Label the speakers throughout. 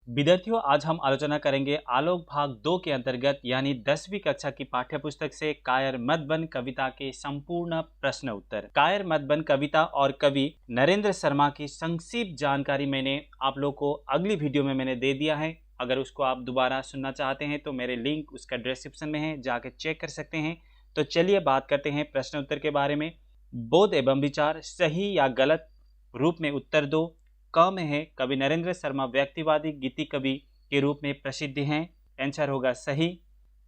Speaker 1: विद्यार्थियों, आज हम आलोचना करेंगे आलोक भाग 2 के अंतर्गत यानी 10वीं कक्षा की पाठ्यपुस्तक से कायर मत बन कविता के संपूर्ण प्रश्न उत्तर। कायर मत बन कविता और कवि नरेंद्र शर्मा की संक्षिप्त जानकारी मैंने आप लोग को अगली वीडियो में मैंने दे दिया है। अगर उसको आप दोबारा सुनना चाहते हैं तो मेरे लिंक उसका डिस्क्रिप्शन में है, जाके चेक कर सकते हैं। तो चलिए बात करते हैं प्रश्न उत्तर के बारे में। बोध एवं विचार, सही या गलत रूप में उत्तर दो। क में है कवि नरेंद्र शर्मा व्यक्तिवादी गीति कवि के रूप में प्रसिद्ध हैं, आंसर होगा सही।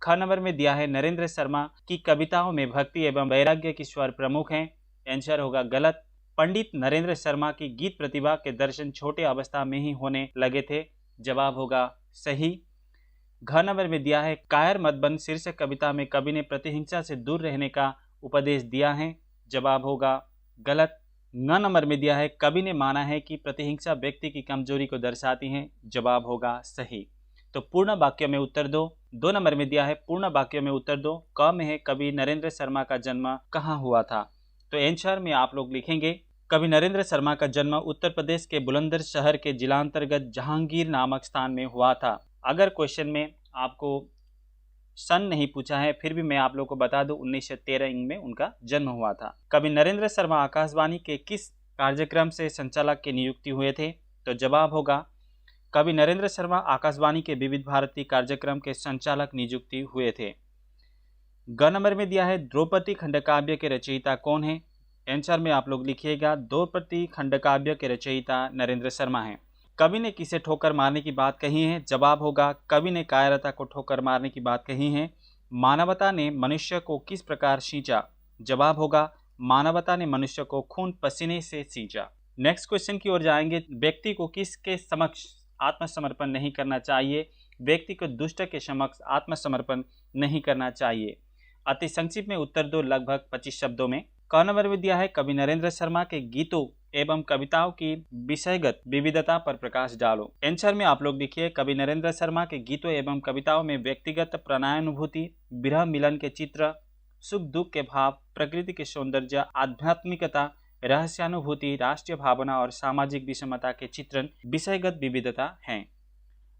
Speaker 1: ख नंबर में दिया है नरेंद्र शर्मा की कविताओं में भक्ति एवं वैराग्य की स्वर प्रमुख हैं, आंसर होगा गलत। पंडित नरेंद्र शर्मा की गीत प्रतिभा के दर्शन छोटे अवस्था में ही होने लगे थे, जवाब होगा सही। घ नंबर में दिया है कायर मत बन शीर्षक कविता में कवि ने प्रतिहिंसा से दूर रहने का उपदेश दिया है, जवाब होगा गलत। न नंबर में दिया है कवि ने माना है कि प्रतिहिंसा व्यक्ति की कमजोरी को दर्शाती है, जवाब होगा सही। तो पूर्ण वाक्य में उत्तर दो। 2 नंबर में दिया है पूर्ण वाक्य में उत्तर दो। क में है कवि नरेंद्र शर्मा का जन्म कहाँ हुआ था, तो आंसर में आप लोग लिखेंगे कवि नरेंद्र शर्मा का जन्म उत्तर प्रदेश के बुलंदर शहर के जिलांतर्गत जहांगीर नामक स्थान में हुआ था। अगर क्वेश्चन में आपको सन नहीं पूछा है फिर भी मैं आप लोग को बता दूं 1913 में उनका जन्म हुआ था। कवि नरेंद्र शर्मा आकाशवाणी के किस कार्यक्रम से संचालक की नियुक्ति हुए थे, तो जवाब होगा कवि नरेंद्र शर्मा आकाशवाणी के विविध भारती कार्यक्रम के संचालक नियुक्ति हुए थे। ग नंबर में दिया है द्रौपदी खंडकाव्य के रचयिता कौन है, आंसर में आप लोग लिखिएगा द्रौपदी खंडकाव्य के रचयिता नरेंद्र शर्मा हैं। कवि ने किसे ठोकर मारने की बात कही है, जवाब होगा कवि ने कायरता को ठोकर मारने की बात कही है। मानवता ने मनुष्य को किस प्रकार सींचा, जवाब होगा मानवता ने मनुष्य को खून पसीने से सींचा। नेक्स्ट क्वेश्चन की ओर जाएंगे। व्यक्ति को किसके समक्ष आत्मसमर्पण नहीं करना चाहिए, व्यक्ति को दुष्ट के समक्ष आत्मसमर्पण नहीं करना चाहिए। अति संक्षिप्त में उत्तर दो लगभग 25 शब्दों में। क नंबर में दिया है कवि नरेंद्र शर्मा के गीतों एवं कविताओं की विषयगत विविधता पर प्रकाश डालो, आंसर में आप लोग लिखिए कवि नरेंद्र शर्मा के गीतों एवं कविताओं में व्यक्तिगत प्रणयानुभूति, विरह मिलन के चित्र, सुख दुख के भाव, प्रकृति के सौंदर्य, आध्यात्मिकता, रहस्यानुभूति, राष्ट्रीय भावना और सामाजिक विषमता के चित्रण विषयगत विविधता हैं।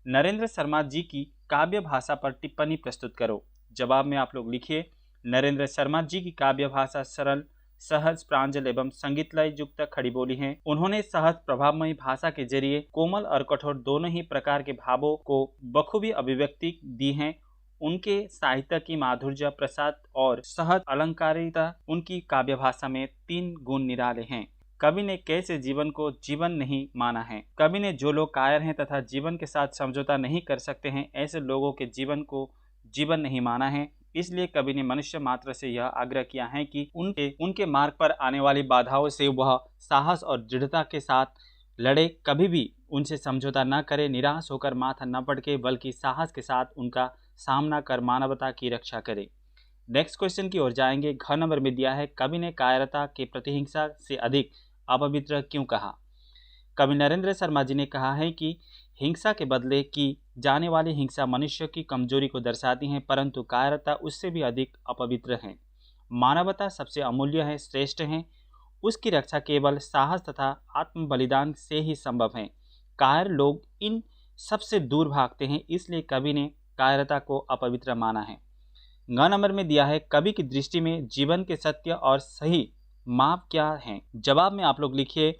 Speaker 1: नरेंद्र शर्मा जी की काव्य भाषा पर टिप्पणी प्रस्तुत करो, जवाब में आप लोग लिखिए नरेंद्र शर्मा जी की काव्य भाषा सरल, सहज, प्रांजल एवं संगीतलय युक्त खड़ी बोली है। उन्होंने सहज प्रभावमयी भाषा के जरिए कोमल और कठोर दोनों ही प्रकार के भावों को बखूबी अभिव्यक्ति दी है। उनके साहित्य की माधुर्य, प्रसाद और सहज अलंकारिता उनकी काव्य भाषा में 3 गुण निराले हैं। कवि ने कैसे जीवन को जीवन नहीं माना है। कवि ने जो लोग कायर हैं तथा जीवन के साथ समझौता नहीं कर सकते हैं, ऐसे लोगों के जीवन को जीवन नहीं माना है। इसलिए कवि ने मनुष्य मात्र से यह आग्रह किया है कि उनके मार्ग पर आने वाली बाधाओं से वह साहस और दृढ़ता के साथ लड़े, कभी भी उनसे समझौता न करे, निराश होकर माथा न पटके, बल्कि साहस के साथ उनका सामना कर मानवता की रक्षा करे। नेक्स्ट क्वेश्चन की ओर जाएंगे। घ नंबर में दिया है कवि ने कायरता के प्रतिहिंसा से अधिक अपवित्र क्यों कहा। कवि नरेंद्र शर्मा जी ने कहा है कि हिंसा के बदले की जाने वाली हिंसा मनुष्य की कमजोरी को दर्शाती है, परंतु कायरता उससे भी अधिक अपवित्र है। मानवता सबसे अमूल्य है, श्रेष्ठ है, उसकी रक्षा केवल साहस तथा आत्म बलिदान से ही संभव है। कायर लोग इन सबसे दूर भागते हैं, इसलिए कवि ने कायरता को अपवित्र माना है। ग नंबर में दिया है कवि की दृष्टि में जीवन के सत्य और सही माप क्या है, जवाब में आप लोग लिखिए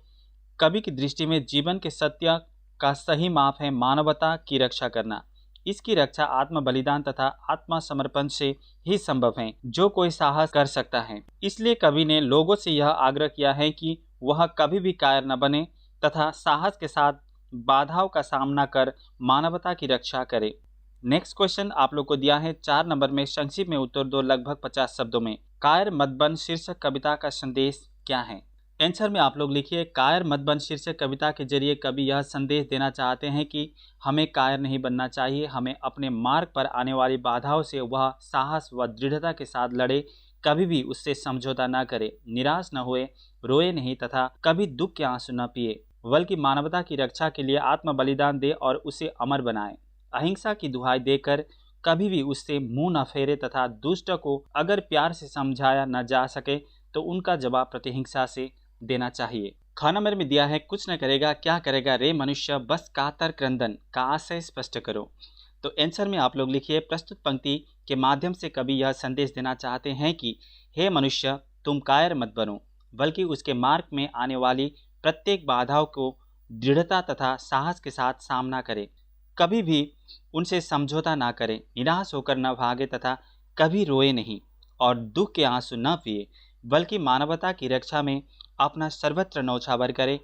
Speaker 1: कवि की दृष्टि में जीवन के सत्य का सही माप है मानवता की रक्षा करना। इसकी रक्षा आत्म बलिदान तथा आत्मसमर्पण से ही संभव है, जो कोई साहस कर सकता है। इसलिए कवि ने लोगों से यह आग्रह किया है कि वह कभी भी कायर न बने तथा साहस के साथ बाधाओं का सामना कर मानवता की रक्षा करे। नेक्स्ट क्वेश्चन आप लोग को दिया है 4 नंबर में, संक्षिप्त में उत्तर दो लगभग 50 शब्दों में। कायर मत बन शीर्षक कविता का संदेश क्या है, आंसर में आप लोग लिखिए कायर मत बन शीर्षक कविता के जरिए कवि यह संदेश देना चाहते हैं कि हमें कायर नहीं बनना चाहिए, हमें अपने मार्ग पर आने वाली बाधाओं से वह साहस व दृढ़ता के साथ लड़े, कभी भी उससे समझौता न करे, निराश न हुए, रोए नहीं तथा कभी दुख के आंसू न पिए, बल्कि मानवता की रक्षा के लिए आत्म बलिदान दे और उसे अमर बनाए। अहिंसा की दुहाई देकर कभी भी उससे मुंह न फेरे तथा दुष्ट को अगर प्यार से समझाया न जा सके तो उनका जवाब प्रतिहिंसा से देना चाहिए। ख नंबर में दिया है कुछ न करेगा क्या करेगा रे मनुष्य बस कातर क्रंदन का आशय स्पष्ट करो। तो आंसर में आप लोग लिखिए प्रस्तुत पंक्ति के माध्यम से कवि यह संदेश देना चाहते हैं कि हे मनुष्य तुम कायर मत बनो, बल्कि उसके मार्ग में आने वाली प्रत्येक बाधाओं को दृढ़ता तथा साहस के साथ सामना करें। कभी भी उनसे समझौता ना करें, निराश होकर न भागे तथा कभी रोए नहीं और दुख के आंसू न पिए, बल्कि मानवता की रक्षा में अपना सर्वत्र न्यौछावर करें।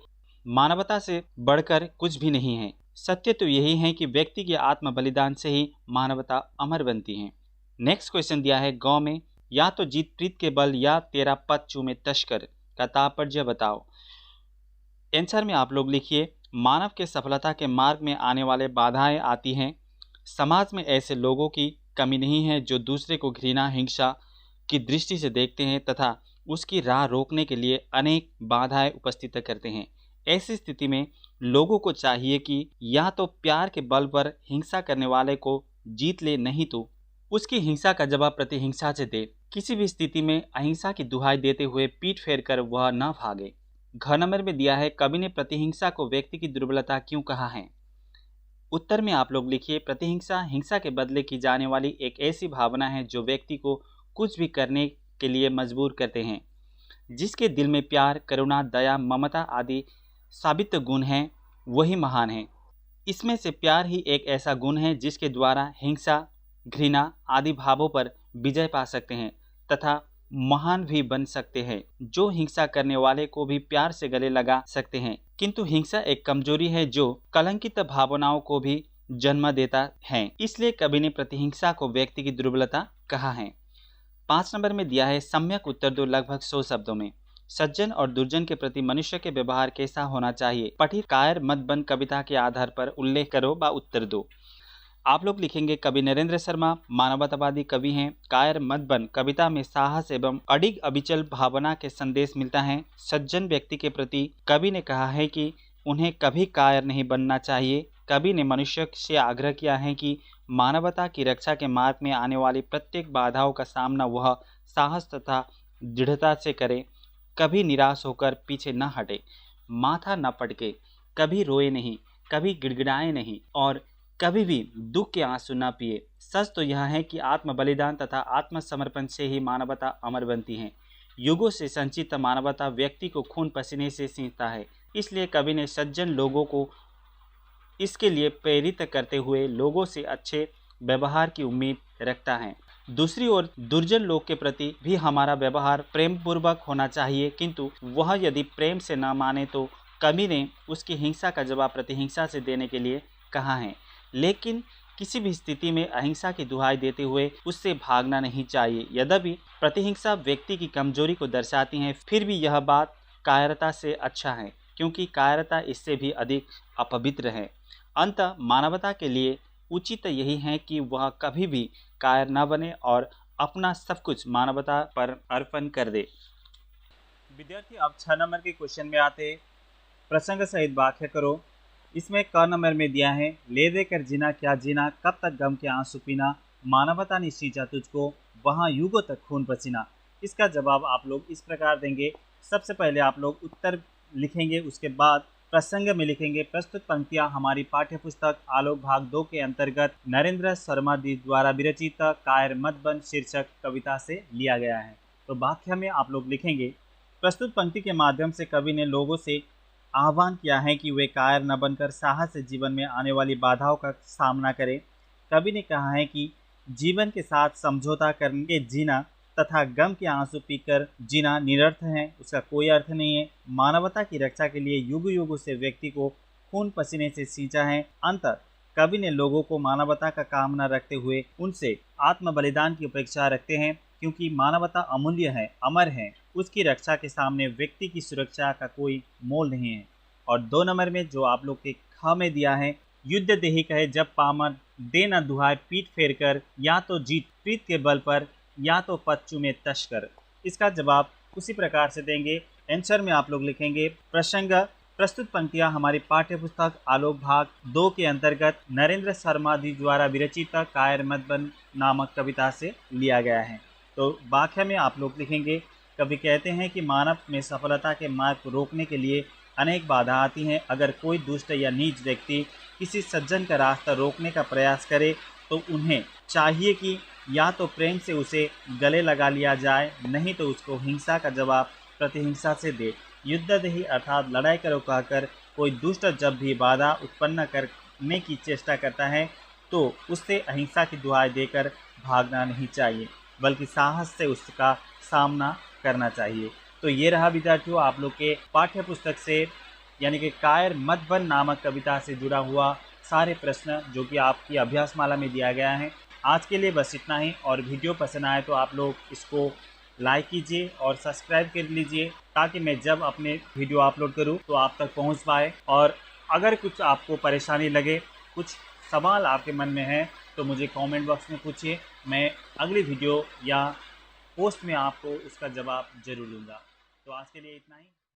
Speaker 1: मानवता से बढ़कर कुछ भी नहीं है। सत्य तो यही है कि व्यक्ति के आत्म बलिदान से ही मानवता अमर बनती है। नेक्स्ट क्वेश्चन दिया है गांव में या तो जीत प्रीत के बल या तेरा पद चूमे तस्कर का तात्पर्य बताओ। आंसर में आप लोग लिखिए मानव के सफलता के मार्ग में आने वाले बाधाएं आती हैं। समाज में ऐसे लोगों की कमी नहीं है जो दूसरे को घृणा हिंसा की दृष्टि से देखते हैं तथा उसकी राह रोकने के लिए अनेक बाधाएं उपस्थित करते हैं। ऐसी स्थिति में लोगों को चाहिए कि या तो प्यार के बल पर हिंसा करने वाले को जीत ले, नहीं तो उसकी हिंसा का जवाब प्रतिहिंसा से दे। किसी भी स्थिति में अहिंसा की दुहाई देते हुए पीठ फेर कर वह न भागे। घ नंबर में दिया है कवि ने प्रतिहिंसा को व्यक्ति की दुर्बलता क्यों कहा है। उत्तर में आप लोग लिखिए प्रतिहिंसा हिंसा के बदले की जाने वाली एक ऐसी भावना है जो व्यक्ति को कुछ भी करने के लिए मजबूर करते हैं। जिसके दिल में प्यार करुणा दया ममता आदि साबित गुण हैं वही महान है। इसमें से प्यार ही एक ऐसा गुण है जिसके द्वारा हिंसा घृणा आदि भावों पर विजय पा सकते हैं तथा महान भी बन सकते हैं। जो हिंसा करने वाले को भी प्यार से गले लगा सकते हैं, किंतु हिंसा एक कमजोरी है जो कलंकित भावनाओं को भी जन्म देता है। इसलिए कवि ने प्रतिहिंसा को व्यक्ति की दुर्बलता कहा है। 5 नंबर में दिया है सम्यक उत्तर दो लगभग 100 शब्दों में। सज्जन और दुर्जन के प्रति मनुष्य के व्यवहार कैसा होना चाहिए। पठित कायर मत बन कविता के आधार पर उल्लेख करो व उत्तर दो। आप लोग लिखेंगे कवि नरेंद्र शर्मा मानवतावादी कवि हैं। कायर मत बन कविता में साहस एवं अडिग अविचल भावना के संदेश मिलता है। सज्जन व्यक्ति के प्रति कवि ने कहा है कि उन्हें कभी कायर नहीं बनना चाहिए। कवि ने मनुष्य से आग्रह किया है कि मानवता की रक्षा के मार्ग में आने वाली प्रत्येक बाधाओं का सामना वह साहस तथा दृढ़ता से करे। कभी निराश होकर पीछे न हटे, माथा न पटके, कभी रोए नहीं, कभी गिड़गिड़ाए नहीं और कभी भी दुख के आंसू न पिए। सच तो यह है कि आत्म बलिदान तथा आत्मसमर्पण से ही मानवता अमर बनती है। युगों से संचित मानवता व्यक्ति को खून पसीने से सींचता है। इसलिए कवि ने सज्जन लोगों को इसके लिए प्रेरित करते हुए लोगों से अच्छे व्यवहार की उम्मीद रखता है। दूसरी ओर दुर्जन लोग के प्रति भी हमारा व्यवहार प्रेम पूर्वक होना चाहिए, किंतु वह यदि प्रेम से न माने तो कवि ने उसकी हिंसा का जवाब प्रतिहिंसा से देने के लिए कहा है। लेकिन किसी भी स्थिति में अहिंसा की दुहाई देते हुए उससे भागना नहीं चाहिए। यद्यपि प्रतिहिंसा व्यक्ति की कमजोरी को दर्शाती है, फिर भी यह बात कायरता से अच्छा है, क्योंकि कायरता इससे भी अधिक अपवित्र है। अंततः मानवता के लिए उचित यही है कि वह कभी भी कायर न बने और अपना सब कुछ मानवता पर अर्पण कर दे। विद्यार्थी अब 6 नंबर के क्वेश्चन में आते। प्रसंग सहित व्याख्या करो। इसमें क नंबर में दिया है ले देकर जीना क्या जीना, कब तक गम के आंसू पीना, मानवता ने सींचा तुझको वहाँ युगों तक खून पसीना। इसका जवाब आप लोग इस प्रकार देंगे। सबसे पहले आप लोग उत्तर लिखेंगे, उसके बाद प्रसंग में लिखेंगे प्रस्तुत पंक्तियां हमारी पाठ्य पुस्तक आलोक भाग 2 के अंतर्गत नरेंद्र शर्मा जी द्वारा विरचित कायर मत बन शीर्षक कविता से लिया गया है। तो व्याख्या में आप लोग लिखेंगे प्रस्तुत पंक्ति के माध्यम से कवि ने लोगों से आह्वान किया है कि वे कायर न बनकर साहस से जीवन में आने वाली बाधाओं का सामना करें। कवि ने कहा है कि जीवन के साथ समझौता करके जीना तथा गम के आंसू पीकर जीना निरर्थ है, उसका कोई अर्थ नहीं है। मानवता की रक्षा के लिए युग युग से व्यक्ति को खून पसीने से सींचा है। अंत कवि ने लोगों को मानवता का कामना रखते हुए उनसे आत्म बलिदान की अपेक्षा रखते हैं, क्योंकि मानवता अमूल्य है, अमर है। उसकी रक्षा के सामने व्यक्ति की सुरक्षा का कोई मोल नहीं है। और 2 नंबर में जो आप लोग के ख में दिया है युद्ध देही कहे जब पामर दे न दुहाई पीठ फेर कर, या तो जीत प्रीत के बल पर या तो पच्चू में तस्कर। इसका जवाब उसी प्रकार से देंगे। आंसर में आप लोग लिखेंगे प्रसंग प्रस्तुत पंक्तियां हमारी पाठ्य पुस्तक आलोक भाग 2 के अंतर्गत नरेंद्र शर्मा जी द्वारा विरचित कायर मत बन नामक कविता से लिया गया है। तो व्याख्या में आप लोग लिखेंगे कवि कहते हैं कि मानव में सफलता के मार्ग को रोकने के लिए अनेक बाधा आती हैं। अगर कोई दुष्ट या नीच व्यक्ति किसी सज्जन का रास्ता रोकने का प्रयास करे तो उन्हें चाहिए कि या तो प्रेम से उसे गले लगा लिया जाए, नहीं तो उसको हिंसा का जवाब प्रतिहिंसा से दे। युद्धदही अर्थात लड़ाई करो कहकर कोई दुष्ट जब भी बाधा उत्पन्न करने की चेष्टा करता है तो उससे अहिंसा की दुहाई देकर भागना नहीं चाहिए, बल्कि साहस से उसका सामना करना चाहिए। तो ये रहा विद्यार्थियों आप लोग के पाठ्य पुस्तक से यानी कि कायर मत बन नामक कविता से जुड़ा हुआ सारे प्रश्न जो कि आपकी अभ्यास माला में दिया गया है। आज के लिए बस इतना ही, और वीडियो पसंद आए तो आप लोग इसको लाइक कीजिए और सब्सक्राइब कर लीजिए ताकि मैं जब अपने वीडियो अपलोड करूं तो आप तक पहुंच पाए। और अगर कुछ आपको परेशानी लगे, कुछ सवाल आपके मन में है तो मुझे कमेंट बॉक्स में पूछिए, मैं अगली वीडियो या पोस्ट में आपको उसका जवाब ज़रूर दूंगा। तो आज के लिए इतना ही।